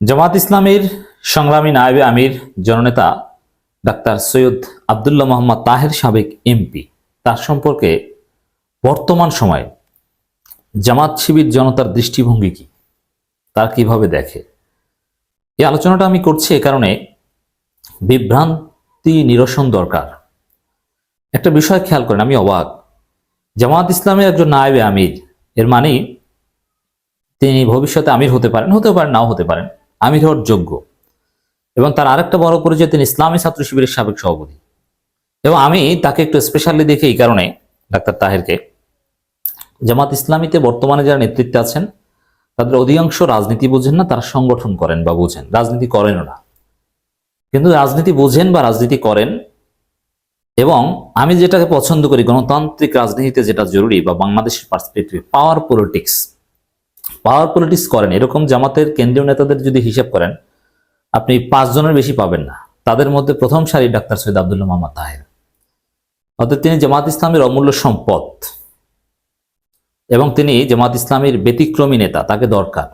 জামাত ইসলামীর সংগ্রামী নায়েবে আমির জননেতা ডাক্তার সৈয়দ আব্দুল্লাহ মোহাম্মদ তাহের সাবেক এমপি তার সম্পর্কে বর্তমান সময়ে জামাত শিবির জনতার দৃষ্টিভঙ্গি কি, তার কিভাবে দেখে, এই আলোচনাটা আমি করছি এ কারণে বিভ্রান্তি নিরসন দরকার। একটা বিষয় খেয়াল করেন, আমি অবাক। জামাত ইসলামের একজন নায়েবে আমির, এর মানে তিনি ভবিষ্যতে আমির হতে পারেন, নাও হতে পারেন, আমির হওয়ার যোগ্য। এবং তার আরেকটা বড় পরিচয়, তিনি ইসলামী ছাত্র শিবিরের সাবেক সভাপতি। এবং আমি তাকে একটু স্পেশালি দেখি এই কারণে, ডাক্তার তাহেরকে, জামাত ইসলামীতে বর্তমানে যারা নেতৃত্বে আছেন তাদের অধিকাংশ রাজনীতি বোঝেন না, তারা সংগঠন করেন বা বোঝেন, রাজনীতি করেনও না। কিন্তু রাজনীতি বোঝেন বা রাজনীতি করেন। এবং আমি যেটাকে পছন্দ করি, গণতান্ত্রিক রাজনীতিতে যেটা জরুরি বা বাংলাদেশের পার্সপেক্টিভ, পাওয়ার পলিটিক্স করেন। এরকম জামাতের কেন্দ্রীয় নেতাদের যদি হিসাব করেন, আপনি 5 জনের বেশি পাবেন না। তাদের মধ্যে প্রথম সারি ডাক্তার সৈয়দ আব্দুল্লাহ মোহাম্মদ তাহের। অর্থাৎ তিনি জামাত ইসলামের অমূল্য সম্পদ এবং তিনি জামাত ইসলামীর ব্যতিক্রমী নেতা, তাকে দরকার।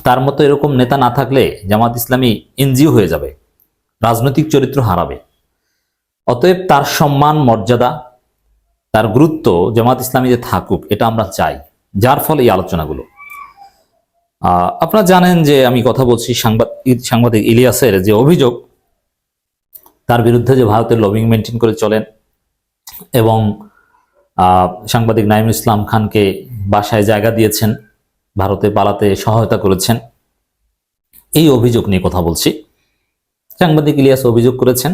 তার মতো এরকম নেতা না থাকলে জামাত ইসলামী এনজিও হয়ে যাবে, রাজনৈতিক চরিত্র হারাবে। অতএব তার সম্মান, মর্যাদা, তার গুরুত্ব জামাত ইসলামীতে থাকুক, এটা আমরা চাই। যার ফলে এই আলোচনাগুলো, আপনারা জানেন যে আমি কথা বলছি সাংবাদিক ইলিয়াসের যে অভিযোগ, তার বিরুদ্ধে যে ভারতের লবিং মেনটেন করে চলেন এবং সাংবাদিক নাইমুল ইসলাম খানকে বাসায় জায়গা দিয়েছেন, ভারতে পালাতে সহায়তা করেছেন, এই অভিযোগ নিয়ে কথা বলছি। সাংবাদিক ইলিয়াস অভিযোগ করেছেন,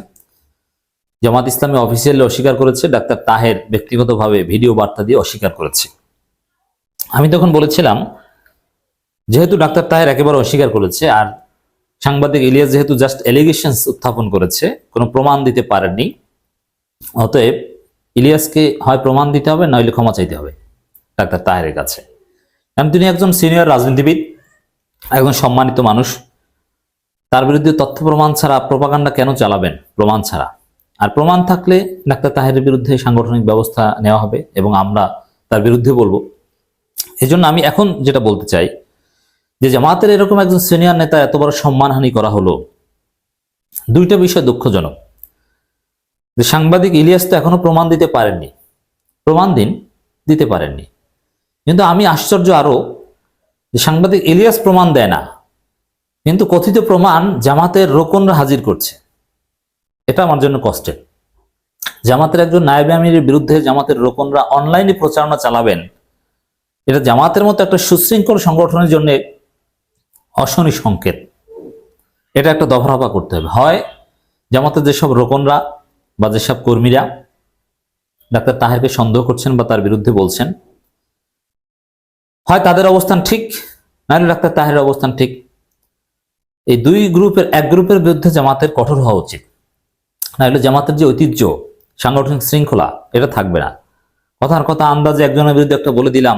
জামাত ইসলামী অফিসিয়ালি অস্বীকার করেছে, ডাক্তার তাহের ব্যক্তিগতভাবে ভিডিও বার্তা দিয়ে অস্বীকার করেছে। আমি তখন বলেছিলাম, যেহেতু ডাক্তার তাহের একেবারে অস্বীকার করেছে আর সাংবাদিক ইলিয়াস যেহেতু জাস্ট এলিগেশনস উত্থাপন করেছে, কোনো প্রমাণ দিতে পারেননি, অতএব ইলিয়াসকে হয় প্রমাণ দিতে হবে, নইলে ক্ষমা চাইতে হবে ডাক্তার তাহেরের কাছে। কারণ তিনি একজন সিনিয়র রাজনীতিবিদ, একজন সম্মানিত মানুষ। তার বিরুদ্ধে তথ্য প্রমাণ ছাড়া প্রপাগান্ডা কেন চালাবেন? প্রমাণ ছাড়া। আর প্রমাণ থাকলে ডাক্তার তাহেরের বিরুদ্ধে সাংগঠনিক ব্যবস্থা নেওয়া হবে এবং আমরা তার বিরুদ্ধে বলবো। এজন্য আমি এখন যেটা বলতে চাই, যে জামাতের এরকম একজন সিনিয়র নেতা এত বড় সম্মানহানি করা হলো, দুইটা বিষয় দুঃখজনক। যে সাংবাদিক ইলিয়াস তো এখনো প্রমাণ দিতে পারেননি, প্রমাণ দিতে পারেননি। কিন্তু আমি আশ্চর্য আরো, যে সাংবাদিক ইলিয়াস প্রমাণ দেয় না, কিন্তু কথিত প্রমাণ জামাতের রোকনরা হাজির করছে। এটা আমার জন্য কষ্টের। জামাতের একজন নায়েবে আমিরের বিরুদ্ধে জামাতের রোকনরা অনলাইনে প্রচারণা চালাবেন, এটা জামাতের মতো একটা সুশৃঙ্খল সংগঠনের জন্য অশনি সংকেত। এটা একটা দফারফা করতে হবে। হয় জামাতের যেসব রোকনরা বা যেসব কর্মীরা ডাক্তার তাহেরকে সন্দেহ করছেন বা তার বিরুদ্ধে বলছেন, হয় তাদের অবস্থান ঠিক, নাহলে ডাক্তার তাহেরের অবস্থান ঠিক। এই দুই গ্রুপের এক গ্রুপের বিরুদ্ধে জামাতের কঠোর হওয়া উচিত, নাহলে জামাতের যে ঐতিহ্য, সাংগঠনিক শৃঙ্খলা, এটা থাকবে না। কথার কথা আন্দাজে একজনের বিরুদ্ধে একটা বলে দিলাম,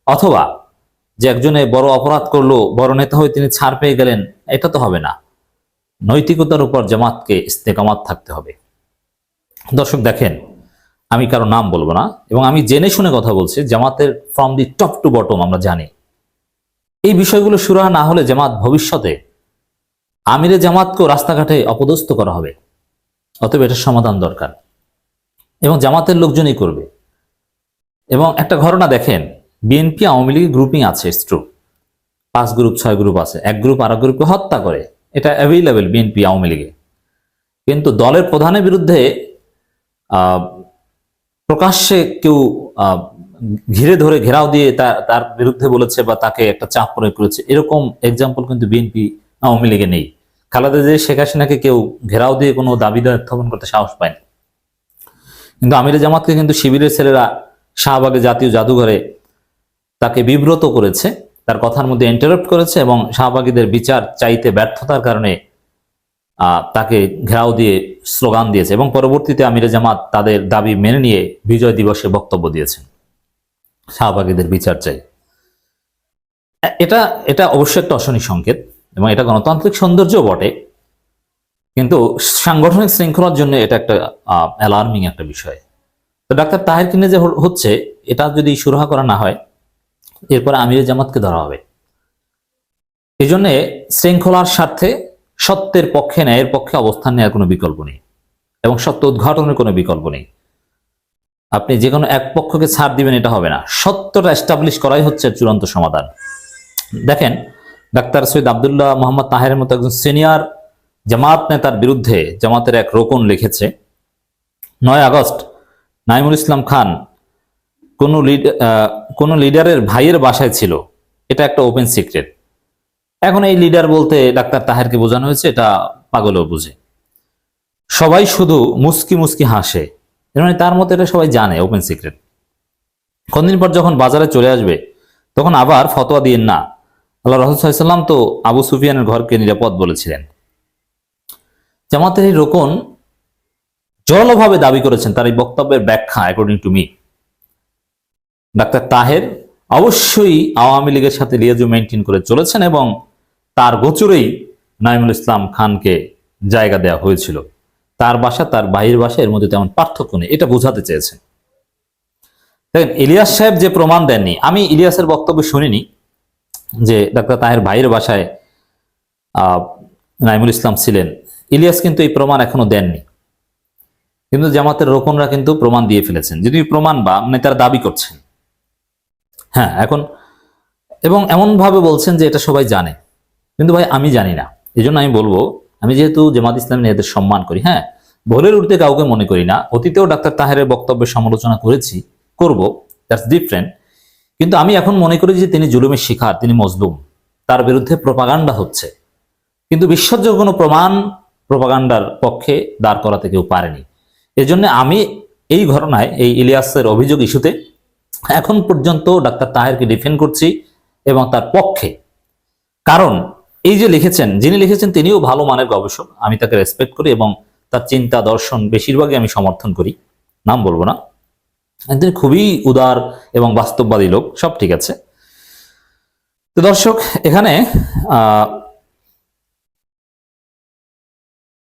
অথবা যে একজনে বড় অপরাধ করলো, বড় নেতা হয়ে তিনি ছাড় পেয়ে গেলেন, এটা তো হবে না। নৈতিকতার উপর জামাতকে ইস্তেকামাত থাকতে হবে। দর্শক দেখেন, আমি কারো নাম বলবো না এবং আমি জেনে শুনে কথা বলছি। জামাতের from the top to bottom আমরা জানি, এই বিষয়গুলো সুরাহা না হলে জামাত ভবিষ্যতে আমিরে জামাতকেও রাস্তাঘাটে অপদস্থ করা হবে। অতএব এটার সমাধান দরকার এবং জামাতের লোকজনই করবে। এবং একটা ঘটনা দেখেন, বিএনপি আওয়ামী লীগ গ্রুপিং আছে, ট্রু, 5 গ্রুপ 6 গ্রুপ আছে, এক গ্রুপ আর গ্রুপকে হত্যা করে, এটা অ্যাভেলেবেল বিএনপি আওয়ামী লীগে। কিন্তু দলের প্রধানের বিরুদ্ধে প্রকাশ্যে কেউ ঘিরে ধরে ঘেরাও দিয়ে তার বিরুদ্ধে বলেছে বা তাকে একটা চাপ প্রয়োগ করেছে, এরকম এক্সাম্পল কিন্তু বিএনপি আওয়ামী লীগে নেই। খালেদা জিয়া, শেখ হাসিনাকে কেউ ঘেরাও দিয়ে কোনো দাবি দাওয়া উত্থাপন করতে সাহস পায়নি। কিন্তু আমিরে জামাতকে কিন্তু শিবিরের ছেলেরা শাহবাগে জাতীয় জাদুঘরে তাকে বিব্রত করেছে, তার কথার মধ্যে ইন্টারাপ্ট করেছে এবং শাহবাগীদের বিচার চাইতে ব্যর্থতার কারণে তাকে ঘেরাও দিয়ে স্লোগান দিয়েছে এবং পরবর্তীতে আমিরে জামাত তাদের দাবি মেনে নিয়ে বিজয় দিবসে বক্তব্য দিয়েছেন, শাহবাগীদের বিচার চাই। এটা অবশ্যই একটা অশনি সংকেত এবং এটা গণতান্ত্রিক সৌন্দর্য বটে, কিন্তু সাংগঠনিক শৃঙ্খলার জন্য এটা একটা অ্যালার্মিং একটা বিষয়। তো ডাক্তার তাহের কিনে যে হচ্ছে, এটা যদি সুরাহা করা না হয়, এরপরে আমিরে জামাতকে ধরা হবে। এই জন্য শৃঙ্খলার স্বার্থে সত্যের পক্ষে, ন্যায়ের পক্ষে অবস্থান নেওয়ার কোনো বিকল্প নেই এবং সত্য উদ্ঘাটনের কোনো বিকল্প নেই। আপনি যে কোনো এক পক্ষকে ছাড় দিবেন এটা হবে না, সত্যটা এস্টাবলিশ করাই হচ্ছে চূড়ান্ত সমাধান। দেখেন, ডাক্তার সৈয়দ আব্দুল্লাহ মোহাম্মদ তাহেরের মতো একজন সিনিয়র জামাত নেতার বিরুদ্ধে জামাতের এক রোকন লিখেছে, 9 আগস্ট নাইমুল ইসলাম খান কোনো লিডারের ভাইয়ের বাসায় ছিল, এটা একটা ওপেন সিক্রেট। এখন এই লিডার বলতে ডাক্তার তাহেরকে বোঝানো হয়েছে, এটা পাগলও বুঝে। সবাই শুধু মুস্কি মুস্কি হাসে, এর মানে তার মতো এটা সবাই জানে ওপেন সিক্রেট। কতদিন পর যখন বাজারে চলে আসবে তখন আবার ফতোয়া দিয়েন না, আল্লাহ রাসূল সাল্লাল্লাহু আলাইহি ওয়াসাল্লাম তো আবু সুফিয়ানের ঘরকে নিরাপদ বলেছিলেন। জামাতের এই রোকন জোরালোভাবে দাবি করেছেন তার এই বক্তব্যের ব্যাখ্যা according to me, doctor Taher অবশ্যই আওয়ামী লীগের সাথে লিয়াজু মেনটেন করে চলেছেন এবং তার গোচরেই নাইমুল ইসলাম খানকে জায়গা দেওয়া হয়েছিল। তার বাসা তার ভাইয়ের বাসা, এর মধ্যে তেমন পার্থক্য নেই, এটা বোঝাতে চেয়েছেন। দেখেন, ইলিয়াস সাহেব যে প্রমাণ দেননি, আমি ইলিয়াসের বক্তব্য শুনিনি যে ডাক্তার তাহের ভাইয়ের বাসায় নাইমুল ইসলাম ছিলেন। ইলিয়াস কিন্তু এই প্রমাণ এখনো দেননি, কিন্তু জামাতের রোকনরা কিন্তু প্রমাণ দিয়ে ফেলেছেন। যদি প্রমাণ বা মানে তারা দাবি করছেন, হ্যাঁ, এখন এবং এমন ভাবে বলছেন যে এটা সবাই জানে, কিন্তু ভাই আমি জানি না। এই জন্য আমি বলবো, আমি যেহেতু জামাত ইসলামী এদের সম্মান করি, হ্যাঁ, ভোরের উঠতে কাউকে মনে করি না, অতীতেও ডাক্তার তাহেরের বক্তব্যের সমালোচনা করেছি, করব, দ্যাটস ডিফারেন্ট। কিন্তু আমি এখন মনে করি যে তিনি জুলুমের শিকার, তিনি মজলুম, তার বিরুদ্ধে প্রপাগান্ডা হচ্ছে, কিন্তু বিশ্বাসযোগ্য কোনো প্রমাণ প্রপাগান্ডার পক্ষে দাঁড় করাতে কেউ পারেনি। এই জন্য আমি এই ঘটনায়, এই ইলিয়াসের অভিযোগ ইস্যুতে এখন পর্যন্ত ডাক্তার তাহেরকে ডিফেন্ড করছি এবং তার পক্ষে। কারণ এই যে লিখেছেন, যিনি লিখেছেন তিনিও ভালো মানের গবেষক, আমি তাকে রেসপেক্ট করি এবং তার চিন্তা দর্শন বেশিরভাগই আমি সমর্থন করি, নাম বলবো না। তিনি খুবই উদার এবং বাস্তববাদী লোক, সব ঠিক আছে। তো দর্শক, এখানে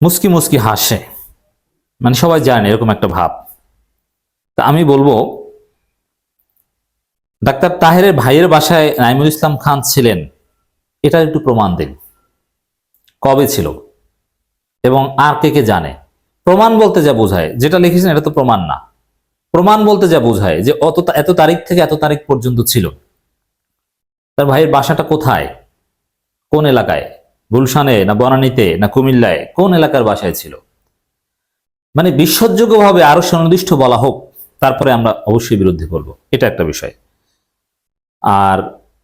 মুস্কি মুস্কি হাসে, মানে সবাই জানে এরকম একটা ভাব। তা আমি বলবো, ডাক্তার তাহেরের ভাইয়ের বাসায় নাইমুল ইসলাম খান ছিলেন, এটা একটু প্রমাণ দিন, কবে ছিল এবং আর কে কে জানে। প্রমাণ বলতে যা বোঝায়, যেটা লিখেছেন এটা তো প্রমাণ না। প্রমাণ বলতে যা বোঝায় যে এত তারিখ থেকে এত তারিখ পর্যন্ত ছিল, তার ভাইয়ের বাসাটা কোথায়, কোন এলাকায়, গুলশানে না বনানীতে না কুমিল্লায়, কোন এলাকার বাসায় ছিল, মানে বিশ্বাসযোগ্যভাবে আরো সুনির্দিষ্ট বলা হোক, তারপরে আমরা অবশ্যই বিরুদ্ধে করব, এটা একটা বিষয়। আর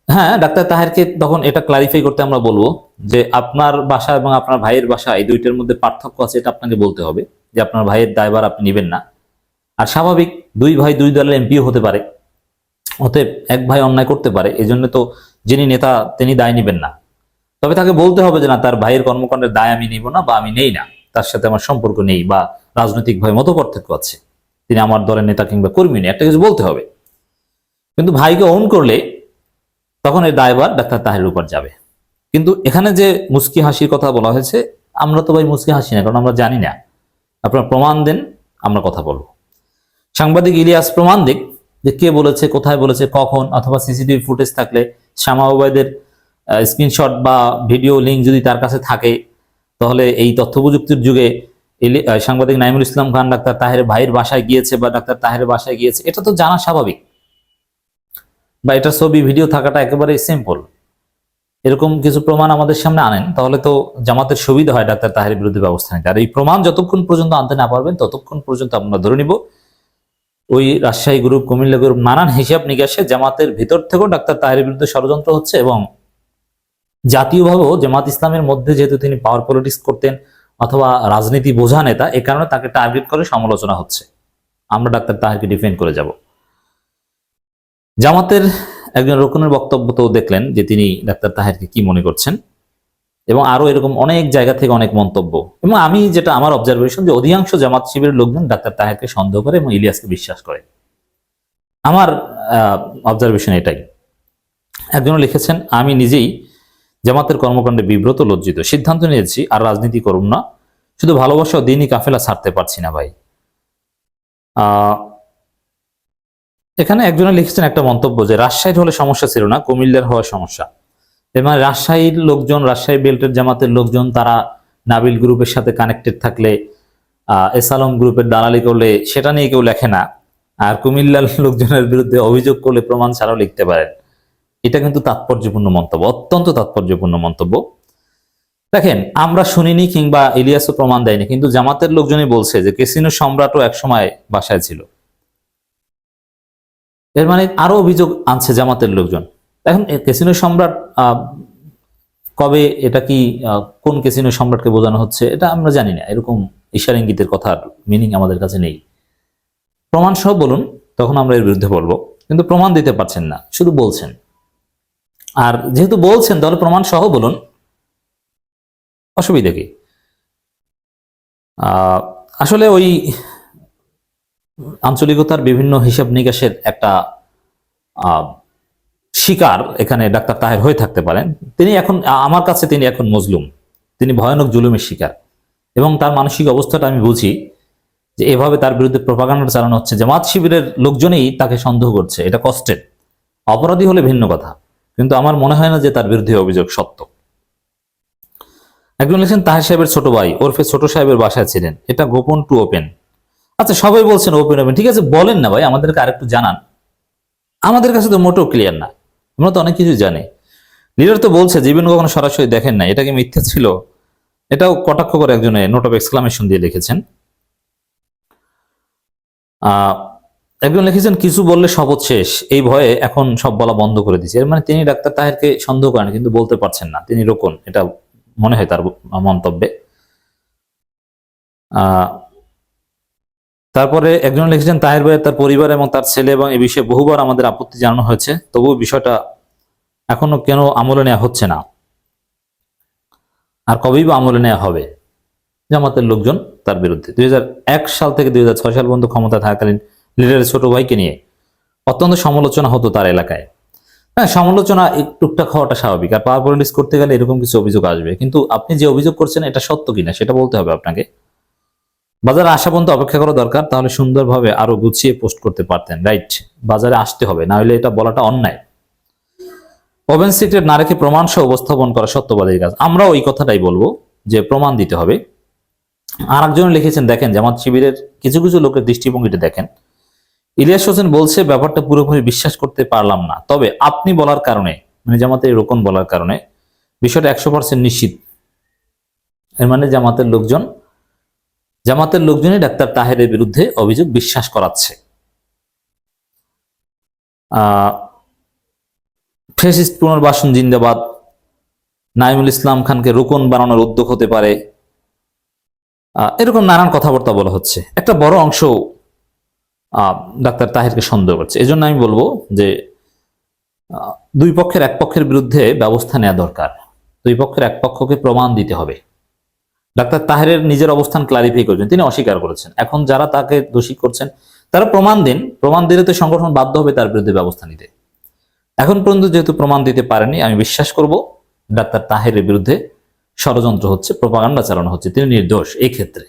হ্যাঁ, ডাক্তার তাহেরকে তখন এটা ক্লারিফাই করতে আমরা বলবো যে আপনার বাসা এবং আপনার ভাইয়ের বাসা এই দুইটার মধ্যে পার্থক্য আছে, এটা আপনাকে বলতে হবে যে আপনার ভাইয়ের দায়ভার আপনি নেবেন না। আর স্বাভাবিক, দুই ভাই দুই দলের এমপিও হতে পারে, অতএব এক ভাই অন্যায় করতে পারে, এই জন্য তো যিনি নেতা তিনি দায় নেবেন না। তবে তাকে বলতে হবে যে না, তার ভাইয়ের কর্মকাণ্ডের দায় আমি নিব না বা আমি নেই না, তার সাথে আমার সম্পর্ক নেই বা রাজনৈতিকভাবে মতপার্থক্য আছে, তিনি আমার দলের নেতা কিংবা কর্মী নেই, একটা কিছু বলতে হবে। কিন্তু ভাইকে অন করলে তখন এই দায়ভার ডাক্তার তাহেরের উপর যাবে। কিন্তু এখানে যে মুস্কি হাসির কথা বলা হয়েছে, আমরা তো ভাই মুস্কি হাসি না, কারণ আমরা জানি না। আপনার প্রমাণ দেন, আমরা কথা বলবো। সাংবাদিক ইলিয়াস প্রমাণ দিক যে কে বলেছে, কোথায় বলেছে, কখন, অথবা সিসিটিভি ফুটেজ থাকলে, শামা ওবায়দের স্ক্রিনশট বা ভিডিও লিঙ্ক যদি তার কাছে থাকে, তাহলে এই তথ্য প্রযুক্তির যুগে সাংবাদিক নাইমুল ইসলাম খান ডাক্তার তাহের ভাইয়ের বাসায় গিয়েছে বা ডাক্তার তাহের বাসায় গিয়েছে, এটা তো জানা স্বাভাবিক, বা এটা ছবি ভিডিও থাকাটা একেবারে সিম্পল। এরকম কিছু প্রমাণ আমাদের সামনে আনেন, তাহলে তো জামাতের সুবিধা হয় ডাক্তার তাহের বিরুদ্ধে ব্যবস্থা নিতে। আর এই প্রমাণ যতক্ষণ পর্যন্ত আনতে না পারবেন, ততক্ষণ পর্যন্ত আমরা ধরে নিব ওই রাজশাহী গ্রুপ, কুমিল্লা গ্রুপ, নানান হিসাব নিকাশে জামাতের ভিতর থেকেও ডাক্তার তাহের বিরুদ্ধে ষড়যন্ত্র হচ্ছে এবং জাতীয়ভাবেও জামাত ইসলামের মধ্যে যেহেতু তিনি পাওয়ার পলিটিক্স করতেন অথবা রাজনীতি বোঝা নেতা, এ কারণে তাকে টার্গেট করে সমালোচনা হচ্ছে। আমরা ডাক্তার তাহেরকে ডিফেন্ড করে যাব। জামাতের একজন রোকনের বক্তব্য তো দেখলেন যে তিনি ডাক্তার তাহেরকে কি মনে করছেন, এবং আরো এরকম অনেক জায়গা থেকে অনেক মন্তব্য। এবং আমি যেটা আমার অবজারভেশন, যে অধিকাংশ জামাত শিবিরের লোকজন ডাক্তার তাহেরকে সন্দেহ করে এবং ইলিয়াসকে বিশ্বাস করে। আমার অবজারভেশন এটাই। একজন লিখেছেন, আমি নিজেই জামাতের কর্মকাণ্ডে বিব্রত, লজ্জিত, সিদ্ধান্ত নিয়েছি আর রাজনীতি করুন না, শুধু ভালোবাসা ও দিনই কাফেলা ছাড়তে পারছি না ভাই। এখানে একজনে লিখেছেন একটা মন্তব্য যে রাজশাহীর হলে সমস্যা ছিল না, কুমিল্লার হওয়ার সমস্যা। এর মানে রাজশাহীর লোকজন, রাজশাহী বেল্টের জামাতের লোকজন তারা নাবিল গ্রুপের সাথে কানেক্টেড থাকলে, এস আলম গ্রুপের দালালি করলে সেটা নিয়ে কেউ লেখে না, আর কুমিল্লার লোকজনের বিরুদ্ধে অভিযোগ করলে প্রমাণ ছাড়াও লিখতে পারেন। এটা কিন্তু তাৎপর্যপূর্ণ মন্তব্য, অত্যন্ত তাৎপর্যপূর্ণ মন্তব্য। দেখেন, আমরা শুনিনি কিংবা ইলিয়াসও প্রমাণ দেয়নি, কিন্তু জামাতের লোকজনই বলছে যে ক্যাসিনো সম্রাটও একসময় বাসায় ছিল। এর মানে আরো অভিযোগ আনছে জামাতের লোকজন। এখন ক্যাসিনো সম্রাট কবে, এটা কি কোন ক্যাসিনো সম্রাটকে বোঝানো হচ্ছে এটা আমরা জানি না। এরকম ইশারা ইঙ্গিতের কথার মিনিং আমাদের কাছে নেই। প্রমাণ সহ বলুন, তখন আমরা এর বিরুদ্ধে বলবো, কিন্তু প্রমাণ দিতে পারছেন না, শুধু বলছেন। আর যেহেতু বলছেন তাহলে প্রমাণ সহ বলুন, অসুবিধা কি? আসলে ওই আঞ্চলিকতার বিভিন্ন হিসাব নিকাশের একটা শিকার এখানে ডাক্তার তাহের হয়ে থাকতে পারেন। তিনি এখন, আমার কাছে তিনি এখন মজলুম, তিনি ভয়ানক জুলুমের শিকার, এবং তার মানসিক অবস্থাটা আমি বুঝি যে এভাবে তার বিরুদ্ধে প্রোপাগান্ডা চালানো হচ্ছে। জামাত শিবিরের লোকজনেই তাকে সন্দেহ করছে, এটা কষ্টের। অপরাধী হলে ভিন্ন কথা, কিন্তু আমার মনে হয় না যে তার বিরুদ্ধে অভিযোগ সত্য। একজন লিখছেন তাহের সাহেবের ছোট ভাই ওরফে ছোট সাহেবের বাসায় ছিলেন, এটা গোপন টু ওপেন। আচ্ছা, সবাই বলছেন ওপেন ওপেন, ঠিক আছে, বলেন না ভাই, আমাদেরকে আরেকটু জানান। আমাদের কাছে তো মোটেও ক্লিয়ার না, আমরা তো অনেক কিছু জানি। লিডার তো বলছে জীবন কখনো সরাসরি দেখেন না, এটা কি মিথ্যা ছিল? এটাও কটাক্ষ করে একজনে নোট অফ এক্সক্লামেশন দিয়ে লিখেছেন। একজন লিখেছেন কিছু বললে শপথ শেষ, এই ভয়ে এখন সব বলা বন্ধ করে দিয়েছে। এর মানে তিনি ডাক্তার তাহেরকে সন্দেহ করেন, কিন্তু বলতে পারছেন না, তিনি রোকন, এটা মনে হয় তার মন্তব্যে। তারপরে একজন লিখেছেন তাহের ভাই, তার পরিবার এবং তার ছেলে এবং এই বিষয়ে বহুবার আমাদের আপত্তি জানানো হয়েছে, তবুও বিষয়টা এখনো কেন আমলে নেওয়া হচ্ছে না, আর কবেই বা আমলে নেওয়া হবে? জামাতের লোকজন তার বিরুদ্ধে 2001 সাল থেকে 2006 সাল পর্যন্ত ক্ষমতা থাকাকালীন লিডারের ছোট ভাইকে নিয়ে অত্যন্ত সমালোচনা হতো তার এলাকায়। হ্যাঁ, সমালোচনা টুকটাক হওয়াটা স্বাভাবিক, আর পাওয়ার পলিটিক্স করতে গেলে এরকম কিছু অভিযোগ আসবে, কিন্তু আপনি যে অভিযোগ করছেন এটা সত্য কিনা সেটা বলতে হবে আপনাকে। বাজারে আসা পর্যন্ত অপেক্ষা করা দরকার, তাহলে সুন্দরভাবে আরো গুছিয়ে পোস্ট করতে পারতেন। রাইট, বাজারে আসতে হবে, না হলে এটা বলাটা অন্যায়। ওপেন সিক্রেট না রেখে প্রমাণ সহ উপস্থাপন করা সত্যবাদীর কাজ। আমরা ওই কথাটাই বলবো যে প্রমাণ দিতে হবে। আর একজন লিখেছেন, দেখেন জামাত শিবিরের কিছু কিছু লোকের দৃষ্টিভঙ্গিটা দেখেন। ইলিয়াস হোসেন বলছে ব্যাপারটা পুরোপুরি বিশ্বাস করতে পারলাম না, তবে আপনি বলার কারণে, মানে জামাতের রোকন বলার কারণে বিষয়টা 100% নিশ্চিত। এর মানে জামাতের লোকজনই ডাক্তার তাহেরের বিরুদ্ধে অভিযোগ বিশ্বাস করাচ্ছে। ফ্যাসিস্ট পুনর্বাসন জিন্দাবাদ, নাইমুল ইসলাম খানকে রোকন বানানোর উদ্যোগ হতে পারে, এরকম নানান কথাবার্তা বলা হচ্ছে। একটা বড় অংশ ডাক্তার তাহেরকে সন্দেহ করছে। এজন্য আমি বলবো যে দুই পক্ষের এক পক্ষের বিরুদ্ধে ব্যবস্থা নেওয়া দরকার, দুই পক্ষের এক পক্ষকে প্রমাণ দিতে হবে। ডাক্তার তাহেরের নিজের অবস্থান ক্লারিফাই করেছেন, তিনি অস্বীকার করেছেন। এখন যারা তাকে দোষী করছেন তারা প্রমাণ দিন, প্রমাণ দিলে তো সংগঠন বাধ্য হবে তার বিরুদ্ধে ব্যবস্থা নিতে। এখন পর্যন্ত যেহেতু প্রমাণ দিতে পারেনি, আমি বিশ্বাস করব ডাক্তার তাহেরের বিরুদ্ধে ষড়যন্ত্র হচ্ছে, প্রোপাগান্ডা চালানো হচ্ছে, তিনি নির্দোষ এই ক্ষেত্রে।